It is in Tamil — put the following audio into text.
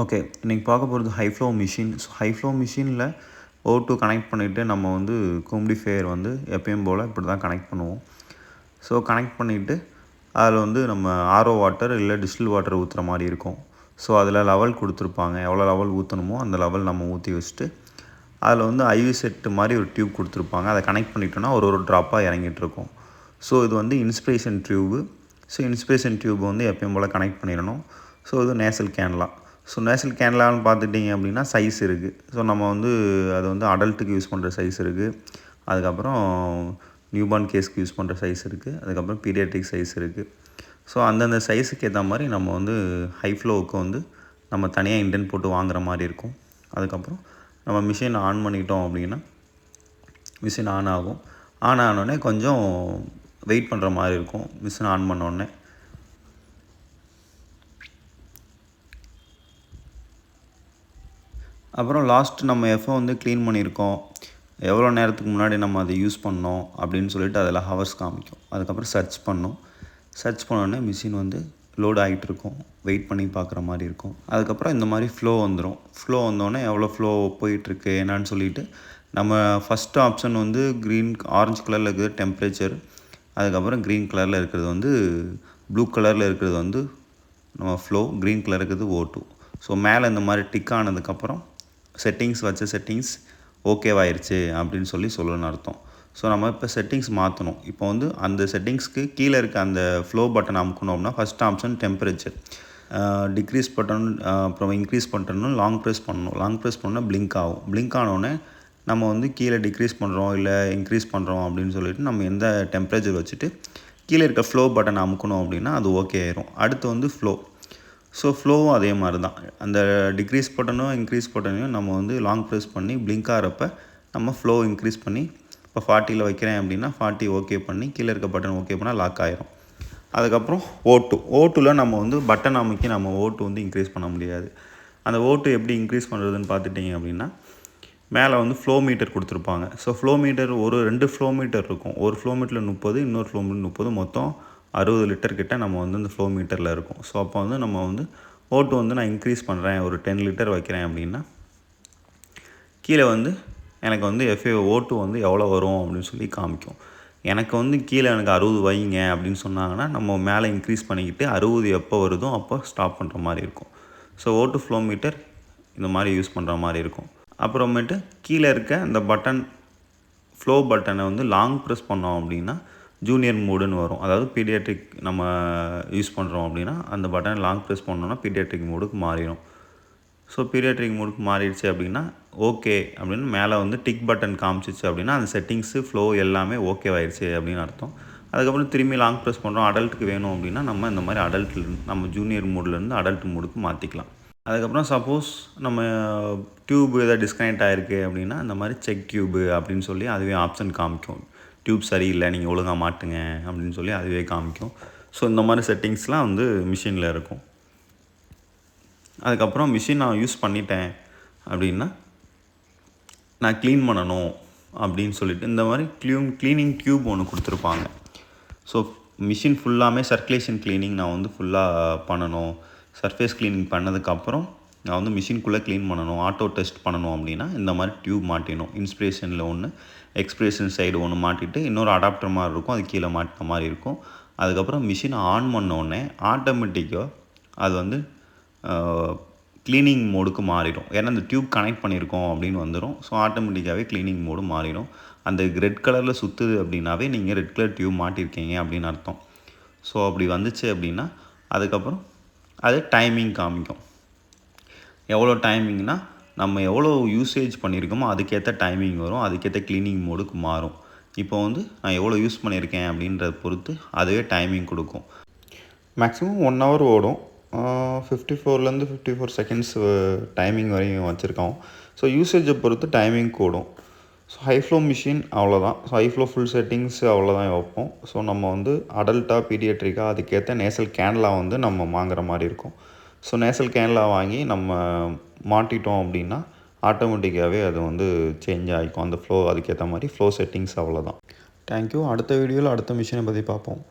ஓகே, இன்றைக்கி பார்க்க போகிறது high flow machine. So high flow மிஷினில் O2 கனெக்ட் பண்ணிவிட்டு நம்ம வந்து கும்டிஃபையர் வந்து எப்பயும் போல் இப்படி தான் கனெக்ட் பண்ணுவோம். ஸோ கனெக்ட் பண்ணிவிட்டு அதில் வந்து நம்ம ஆர்ஓ வாட்டர் இல்லை டிஸ்டில் வாட்டர் ஊற்றுற மாதிரி இருக்கும். ஸோ அதில் லெவல் கொடுத்துருப்பாங்க, எவ்வளோ லெவல் ஊற்றணுமோ அந்த லெவல் நம்ம ஊற்றி வச்சுட்டு அதில் வந்து ஐவி செட்டு மாதிரி ஒரு டியூப் கொடுத்துருப்பாங்க. அதை கனெக்ட் பண்ணிட்டோன்னா ஒரு ட்ராப்பாக இறங்கிட்டுருக்கும். ஸோ இது வந்து inspiration tube. So inspiration tube வந்து எப்பயும் போல் கனெக்ட் பண்ணிடணும். ஸோ இது நேசல் கேன்லா. ஸோ நேசல் கேன்லான்னு பார்த்துட்டிங்க அப்படின்னா சைஸ் இருக்குது. ஸோ நம்ம வந்து அது வந்து அடல்ட்டுக்கு யூஸ் பண்ணுற சைஸ் இருக்குது, அதுக்கப்புறம் நியூபார்ன் கேஸ்க்கு யூஸ் பண்ணுற சைஸ் இருக்குது, அதுக்கப்புறம் பீடியாட்ரிக் சைஸ் இருக்குது. ஸோ அந்தந்த சைஸுக்கு ஏற்ற மாதிரி நம்ம வந்து ஹை ஃப்ளோவுக்கு வந்து நம்ம தனியாக இன்டென்ட் போட்டு வாங்குகிற மாதிரி இருக்கும். அதுக்கப்புறம் நம்ம மிஷின் ஆன் பண்ணிட்டோம் அப்படின்னா மிஷின் ஆன் ஆகும். ஆன் ஆனோடனே கொஞ்சம் வெயிட் பண்ணுற மாதிரி இருக்கும். மிஷின் ஆன் பண்ணோடனே அப்புறம் லாஸ்ட் நம்ம எஃப்ஓ வந்து க்ளீன் பண்ணியிருக்கோம், எவ்வளோ நேரத்துக்கு முன்னாடி நம்ம அதை யூஸ் பண்ணோம் அப்படின்னு சொல்லிட்டு அதில் ஹவர்ஸ் காமிக்கும். அதுக்கப்புறம் சர்ச் பண்ணோம். சர்ச் பண்ணோடனே மிஷின் வந்து லோட் ஆகிட்டு இருக்கும், வெயிட் பண்ணி பார்க்குற மாதிரி இருக்கும். அதுக்கப்புறம் இந்த மாதிரி ஃப்ளோ வந்துடும். ஃப்ளோ வந்தோடனே எவ்வளோ ஃப்ளோ போயிட்டுருக்கு என்னான்னு சொல்லிவிட்டு நம்ம ஃபஸ்ட்டு ஆப்ஷன் வந்து ஆரஞ்சு கலரில் இருக்கிறது டெம்பரேச்சர், அதுக்கப்புறம் க்ரீன் கலரில் இருக்கிறது வந்து ப்ளூ கலரில் இருக்கிறது வந்து நம்ம ஃப்ளோ, க்ரீன் கலர் இருக்கிறது O2. ஸோ மேலே இந்த மாதிரி டிக் ஆனதுக்கப்புறம் செட்டிங்ஸ் ஓகேவாயிருச்சு அப்படின்னு சொல்லணும்னு அர்த்தம். ஸோ நம்ம இப்போ செட்டிங்ஸ் மாற்றணும். இப்போ வந்து அந்த செட்டிங்ஸ்க்கு கீழே இருக்க அந்த ஃப்ளோ பட்டன் அமுக்கணும் அப்படின்னா first option temperature, decrease button அப்புறம் இன்க்ரீஸ் பட்டனும் லாங் ப்ரெஸ் பண்ணணும். லாங் ப்ரெஸ் பண்ணால் பிளிங்க் ஆகும். பிளிங்க் ஆனோடனே நம்ம வந்து கீழே டிக்ரீஸ் பண்ணுறோம் இல்லை இன்க்ரீஸ் பண்ணுறோம் அப்படின்னு சொல்லிட்டு நம்ம எந்த டெம்பரேச்சர் வச்சுட்டு கீழே இருக்க ஃப்ளோ பட்டன் அமுக்கணும் அப்படின்னா அது ஓகே ஆயிரும். அடுத்து வந்து ஃப்ளோ. ஸோ ஃப்ளோவும் அதே மாதிரி தான். அந்த டிக்ரீஸ் பட்டனும் இன்க்ரீஸ் பட்டனையும் நம்ம வந்து லாங் ப்ரெஸ் பண்ணி பிளிங்க் ஆகிறப்ப நம்ம ஃப்ளோ இன்க்ரீஸ் பண்ணி இப்போ 40ல் வைக்கிறேன் அப்படின்னா 40 ஓகே பண்ணி கீழே இருக்க பட்டன் ஓகே பண்ணால் லாக் ஆகிரும். அதுக்கப்புறம் O2வில் நம்ம வந்து பட்டன் அமைக்கி நம்ம O2 வந்து இன்க்ரீஸ் பண்ண முடியாது. அந்த O2 எப்படி இன்க்ரீஸ் பண்ணுறதுன்னு பார்த்துட்டிங்க அப்படின்னா மேலே வந்து ஃப்ளோ மீட்டர் கொடுத்துருப்பாங்க. So flow metre 2 flow metre இருக்கும். ஒரு ஃப்ளோ மீட்டரில் 30, இன்னொரு ஃப்ளோ மீட்டர் 30, மொத்தம் 60 லிட்டர் கிட்ட நம்ம வந்து இந்த ஃப்ளோ மீட்டரில் இருக்கும். ஸோ அப்போ வந்து நம்ம வந்து O2 வந்து நான் இன்க்ரீஸ் பண்ணுறேன், ஒரு 10 லிட்டர் வைக்கிறேன் அப்படின்னா கீழே வந்து எனக்கு வந்து O2 வந்து எவ்வளோ வரும் அப்படின்னு சொல்லி காமிக்கும். எனக்கு வந்து கீழே எனக்கு 60 வைங்க அப்படின்னு சொன்னாங்கன்னா நம்ம மேலே இன்க்ரீஸ் பண்ணிக்கிட்டு 60 எப்போ வருதோ அப்போ ஸ்டாப் பண்ணுற மாதிரி இருக்கும். ஸோ O2 ஃப்ளோ மீட்டர் இந்த மாதிரி யூஸ் பண்ணுற மாதிரி இருக்கும். அப்புறமேட்டு கீழே இருக்க இந்த பட்டன் ஃப்ளோ பட்டனை வந்து லாங் ப்ரெஸ் பண்ணோம் அப்படின்னா ஜூனியர் மோடுன்னு வரும். அதாவது பீடியாட்ரிக் நம்ம யூஸ் பண்ணுறோம் அப்படின்னா அந்த பட்டனை லாங் ப்ரெஸ் பண்ணோன்னா பீடியாட்ரிக் மோடுக்கு மாறிடும். ஸோ பீடியாட்ரிக் மோடுக்கு மாறிடுச்சு அப்படின்னா ஓகே அப்படின்னு மேலே வந்து டிக் பட்டன் காமிச்சிச்சு அப்படின்னா அந்த செட்டிங்ஸு ஃப்ளோ எல்லாமே ஓகேவாயிருச்சு அப்படின்னு அர்த்தம். அதுக்கப்புறம் திரும்பி லாங் ப்ரெஸ் பண்ணுறோம், அடல்ட்டுக்கு வேணும் அப்படின்னா நம்ம இந்த மாதிரி அடல்ட்லேருந்து நம்ம ஜூனியர் மோட்லேருந்து அடல்ட் மோடுக்கு மாற்றிக்கலாம். அதுக்கப்புறம் சப்போஸ் நம்ம டியூப் எதாவது டிஸ்கனெக்ட் ஆகிருக்கு அப்படின்னா இந்த மாதிரி செக் டியூபு அப்படின்னு சொல்லி அதுவே ஆப்ஷன் காமிக்கும். டியூப் சரியில்லை, நீங்கள் ஒழுங்காக மாட்டுங்க அப்படின்னு சொல்லி அதுவே காமிக்கும். ஸோ இந்த மாதிரி செட்டிங்ஸ்லாம் வந்து மிஷினில் இருக்கும். அதுக்கப்புறம் மிஷின் நான் யூஸ் பண்ணிட்டேன் அப்படின்னா நான் க்ளீன் பண்ணணும் அப்படின்னு சொல்லிட்டு இந்த மாதிரி க்ளீனிங் டியூப் ஒன்று கொடுத்துருப்பாங்க. ஸோ மிஷின் ஃபுல்லாமே சர்க்குலேஷன் க்ளீனிங் நான் வந்து ஃபுல்லாக பண்ணணும், சர்ஃபேஸ் க்ளீனிங் பண்ணதுக்கப்புறம் நான் வந்து மிஷின்குள்ளே க்ளீன் பண்ணணும், ஆட்டோ டெஸ்ட் பண்ணணும் அப்படின்னா இந்த மாதிரி டியூப் மாட்டிடணும். இன்ஸ்பிரேஷனில் ஒன்று, எக்ஸ்பிரேஷன் சைடு ஒன்று மாட்டிட்டு இன்னொரு அடாப்டர் மாதிரி இருக்கும், அது கீழே மாட்டின மாதிரி இருக்கும். அதுக்கப்புறம் மிஷினை ஆன் பண்ணோடனே ஆட்டோமேட்டிக்காக அது வந்து க்ளீனிங் மோடுக்கு மாறிடும். ஏன்னா இந்த டியூப் கனெக்ட் பண்ணியிருக்கோம் அப்படின்னு வந்துடும். ஸோ ஆட்டோமேட்டிக்காகவே க்ளீனிங் மோடு மாறிடும். அந்த ரெட் கலரில் சுற்றுது அப்படின்னாவே நீங்கள் ரெட் கலர் டியூப் மாட்டியிருக்கீங்க அப்படின்னு அர்த்தம். ஸோ அப்படி வந்துச்சு அப்படின்னா அதுக்கப்புறம் அது டைமிங் காமிக்கும். எவ்வளோ டைமிங்னா நம்ம எவ்வளோ யூசேஜ் பண்ணியிருக்கோமோ அதுக்கேற்ற டைமிங் வரும், அதுக்கேற்ற க்ளீனிங் மோடுக்கு மாறும். இப்போ வந்து நான் எவ்வளோ யூஸ் பண்ணியிருக்கேன் அப்படின்றத பொறுத்து அதுவே டைமிங் கொடுக்கும். மேக்ஸிமம் 1 ஹவர் ஓடும். 54லேருந்து 54 செகண்ட்ஸ் டைமிங் வரையும் வச்சுருக்கோம். ஸோ யூசேஜை பொறுத்து டைமிங் கூடும். ஸோ ஹை ஃப்ளோ மிஷின் அவ்வளோதான். So high flow full settings அவ்வளோதான் வைப்போம். ஸோ நம்ம வந்து அடல்ட்டாக பீடியாட்ரிக்காக அதுக்கேற்ற நேசல் கேன்லா வந்து நம்ம வாங்குகிற மாதிரி இருக்கும். ஸோ நேசல் கேன்லா வாங்கி நம்ம மாட்டிட்டோம் அப்படின்னா ஆட்டோமேட்டிக்காகவே அது வந்து சேஞ்ச் ஆகிக்கும். அந்த ஃப்ளோ அதுக்கேற்ற மாதிரி ஃப்ளோ செட்டிங்ஸ் அவ்வளோதான். தேங்க்யூ. அடுத்த வீடியோவில் அடுத்த மிஷினை பற்றி பார்ப்போம்.